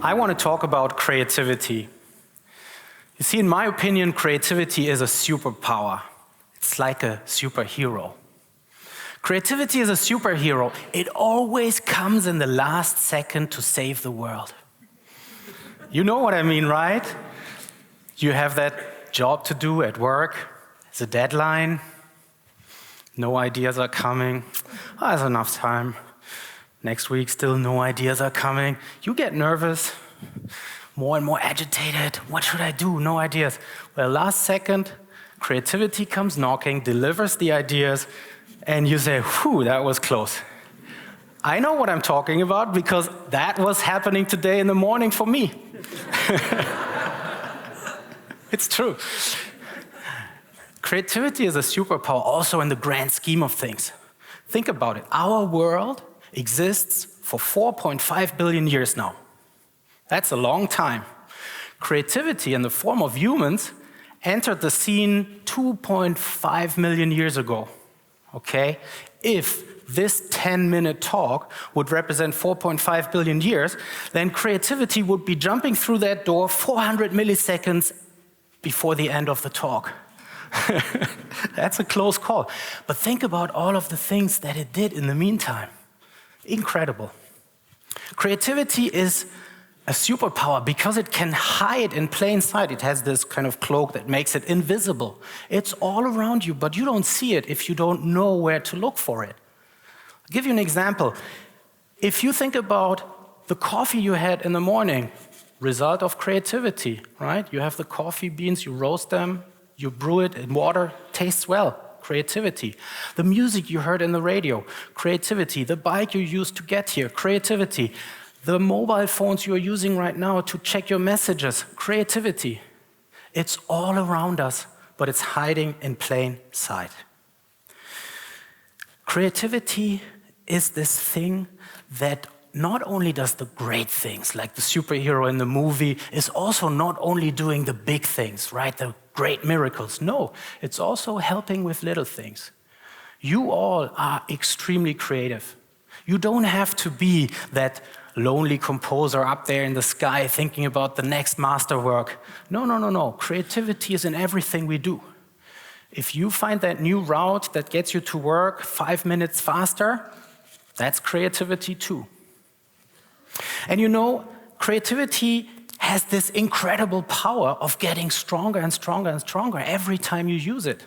I want to talk about creativity. You see, in my opinion, creativity is a superpower. It's like a superhero. Creativity is a superhero. It always comes in the last second to save the world. You know what I mean, right? You have that job to do at work. There's a deadline. No ideas are coming. Oh, there's enough time. Next week, still no ideas are coming. You get nervous, more and more agitated. What should I do? No ideas. Well, last second, creativity comes knocking, delivers the ideas, and you say, whew, that was close. I know what I'm talking about because that was happening today in the morning for me. It's true. Creativity is a superpower also in the grand scheme of things. Think about it. Our world exists for 4.5 billion years now. That's a long time. Creativity in the form of humans entered the scene 2.5 million years ago. Okay? If this 10-minute talk would represent 4.5 billion years, then creativity would be jumping through that door 400 milliseconds before the end of the talk. That's a close call. But think about all of the things that it did in the meantime. Incredible. Creativity is a superpower because it can hide in plain sight. It has this kind of cloak that makes it invisible. It's all around you, but you don't see it if you don't know where to look for it. I'll give you an example. If you think about the coffee you had in the morning, result of creativity, right? You have the coffee beans, you roast them, you brew it in water, tastes well. Creativity. The music you heard in the radio, creativity. The bike you used to get here, creativity. The mobile phones you're using right now to check your messages, creativity. It's all around us, but it's hiding in plain sight. Creativity is this thing that not only does the great things, like the superhero in the movie, is also not only doing the big things, right? The great miracles. No, it's also helping with little things. You all are extremely creative. You don't have to be that lonely composer up there in the sky thinking about the next masterwork. No. Creativity is in everything we do. If you find that new route that gets you to work 5 minutes faster, that's creativity too. And you know, creativity has this incredible power of getting stronger and stronger and stronger every time you use it.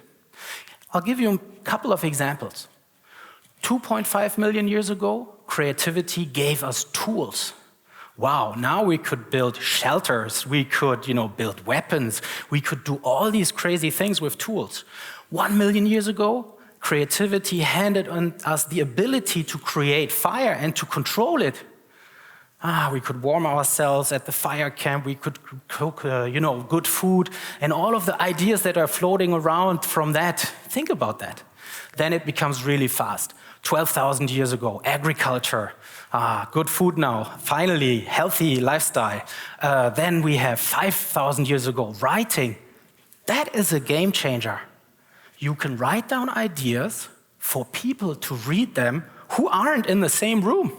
I'll give you a couple of examples. 2.5 million years ago, creativity gave us tools. Wow, now we could build shelters, we could, build weapons, we could do all these crazy things with tools. 1 million years ago, creativity handed us the ability to create fire and to control it. We could warm ourselves at the fire camp, we could cook, good food, and all of the ideas that are floating around from that. Think about that. Then it becomes really fast. 12,000 years ago, agriculture, good food now, finally, healthy lifestyle. Then we have 5,000 years ago, writing. That is a game changer. You can write down ideas for people to read them who aren't in the same room.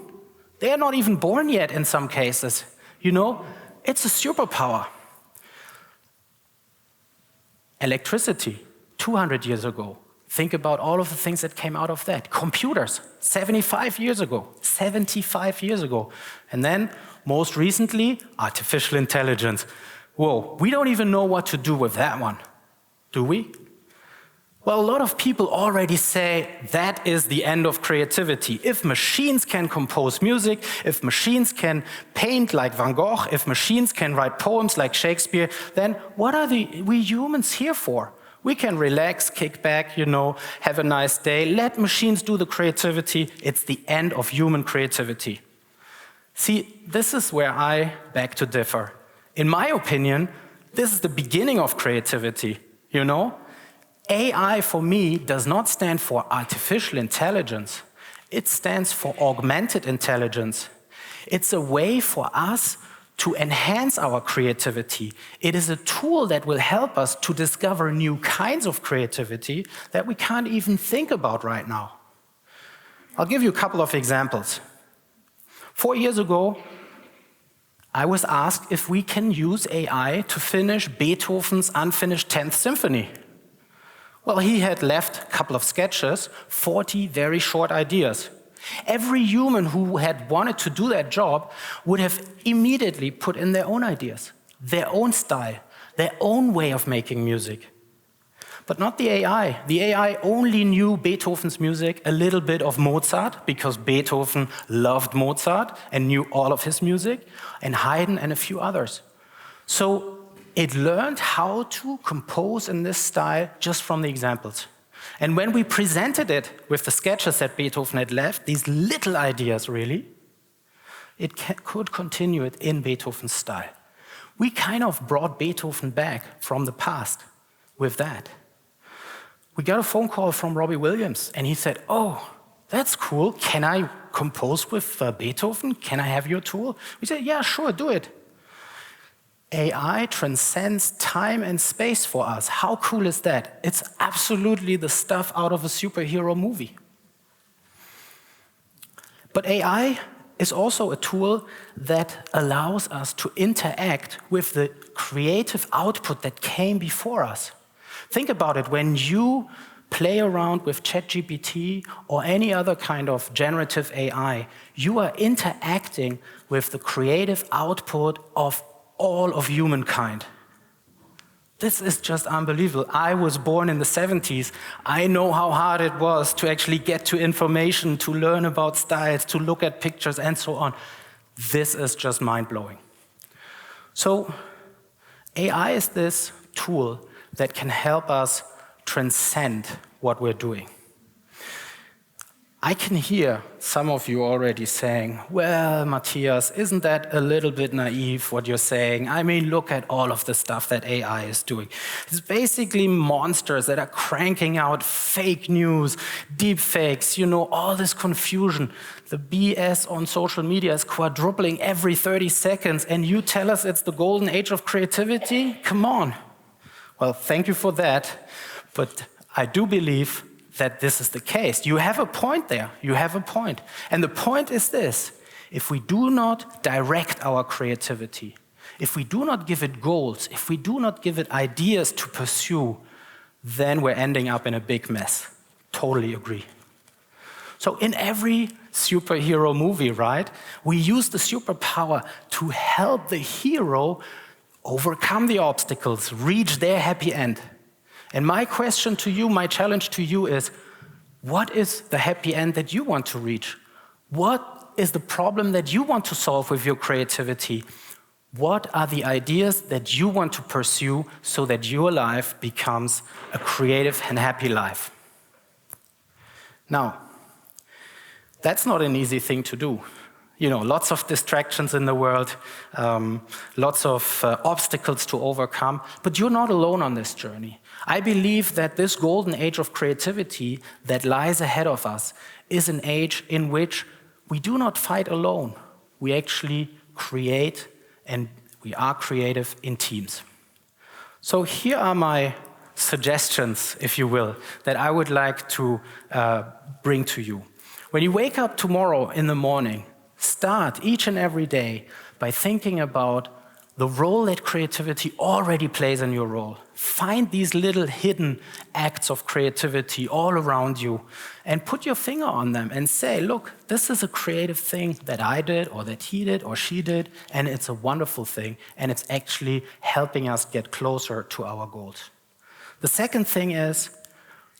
They are not even born yet in some cases. It's a superpower. Electricity, 200 years ago. Think about all of the things that came out of that. Computers, 75 years ago. And then, most recently, artificial intelligence. Whoa, we don't even know what to do with that one, do we? Well, a lot of people already say that is the end of creativity. If machines can compose music, if machines can paint like Van Gogh, if machines can write poems like Shakespeare, then what are we humans here for? We can relax, kick back, have a nice day, let machines do the creativity. It's the end of human creativity. See, this is where I beg to differ. In my opinion, this is the beginning of creativity, AI for me does not stand for artificial intelligence. It stands for augmented intelligence. It's a way for us to enhance our creativity. It is a tool that will help us to discover new kinds of creativity that we can't even think about right now. I'll give you a couple of examples. 4 years ago, I was asked if we can use AI to finish Beethoven's unfinished 10th Symphony. Well, he had left a couple of sketches, 40 very short ideas. Every human who had wanted to do that job would have immediately put in their own ideas, their own style, their own way of making music. But not the AI. The AI only knew Beethoven's music, a little bit of Mozart, because Beethoven loved Mozart and knew all of his music, and Haydn and a few others. So it learned how to compose in this style just from the examples. And when we presented it with the sketches that Beethoven had left, these little ideas really, it could continue it in Beethoven's style. We kind of brought Beethoven back from the past with that. We got a phone call from Robbie Williams, and he said, "Oh, that's cool. Can I compose with Beethoven? Can I have your tool?" We said, "Yeah, sure, do it." AI transcends time and space for us. How cool is that? It's absolutely the stuff out of a superhero movie. But AI is also a tool that allows us to interact with the creative output that came before us. Think about it, when you play around with ChatGPT or any other kind of generative AI, you are interacting with the creative output of all of humankind. This is just unbelievable. I was born in the 70s. I know how hard it was to actually get to information, to learn about styles, to look at pictures, and so on. This is just mind-blowing. So AI is this tool that can help us transcend what we're doing. I can hear some of you already saying, "Well, Matthias, isn't that a little bit naive what you're saying? I mean, look at all of the stuff that AI is doing. It's basically monsters that are cranking out fake news, deep fakes, all this confusion. The BS on social media is quadrupling every 30 seconds, and you tell us it's the golden age of creativity? Come on." Well, thank you for that, but I do believe that this is the case. You have a point there. You have a point. And the point is this: if we do not direct our creativity, if we do not give it goals, if we do not give it ideas to pursue, then we're ending up in a big mess. Totally agree. So in every superhero movie, right, we use the superpower to help the hero overcome the obstacles, reach their happy end. And my question to you, my challenge to you is, what is the happy end that you want to reach? What is the problem that you want to solve with your creativity? What are the ideas that you want to pursue so that your life becomes a creative and happy life? Now, that's not an easy thing to do. Lots of distractions in the world, lots of obstacles to overcome, but you're not alone on this journey. I believe that this golden age of creativity that lies ahead of us is an age in which we do not fight alone. We actually create, and we are creative in teams. So here are my suggestions, if you will, that I would like to bring to you. When you wake up tomorrow in the morning, start each and every day by thinking about the role that creativity already plays in your role. Find these little hidden acts of creativity all around you and put your finger on them and say, look, this is a creative thing that I did or that he did or she did, and it's a wonderful thing, and it's actually helping us get closer to our goals. The second thing is,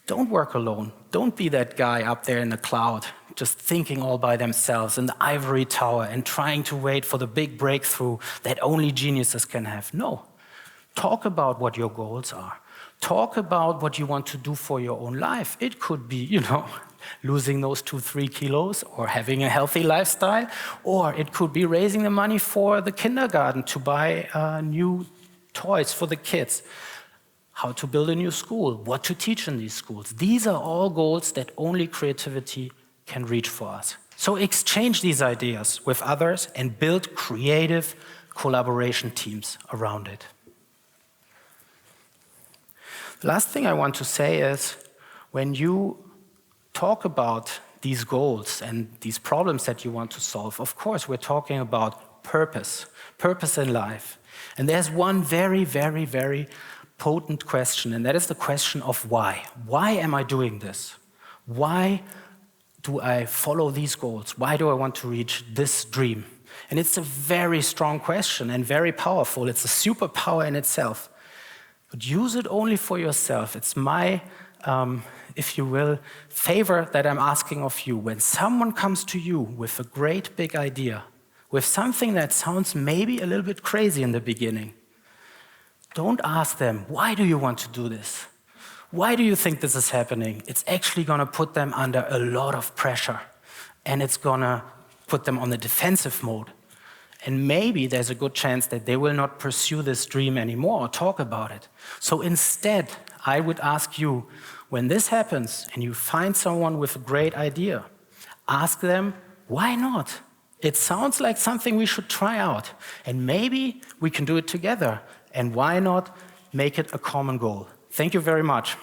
don't work alone. Don't be that guy up there in the cloud, just thinking all by themselves in the ivory tower and trying to wait for the big breakthrough that only geniuses can have. No. Talk about what your goals are. Talk about what you want to do for your own life. It could be, losing those 2-3 kilos or having a healthy lifestyle, or it could be raising the money for the kindergarten to buy new toys for the kids. How to build a new school, what to teach in these schools. These are all goals that only creativity can reach for us. So exchange these ideas with others and build creative collaboration teams around it. The last thing I want to say is, when you talk about these goals and these problems that you want to solve, of course, we're talking about purpose, purpose in life. And there's one very, very, very potent question, and that is the question of why. Why am I doing this? Why do I follow these goals? Why do I want to reach this dream? And it's a very strong question and very powerful. It's a superpower in itself. But use it only for yourself. It's my, if you will, favor that I'm asking of you. When someone comes to you with a great big idea, with something that sounds maybe a little bit crazy in the beginning, don't ask them, why do you want to do this? Why do you think this is happening? It's actually going to put them under a lot of pressure, and it's going to put them on the defensive mode. And maybe there's a good chance that they will not pursue this dream anymore or talk about it. So instead, I would ask you, when this happens and you find someone with a great idea, ask them, why not? It sounds like something we should try out, and maybe we can do it together. And why not make it a common goal? Thank you very much.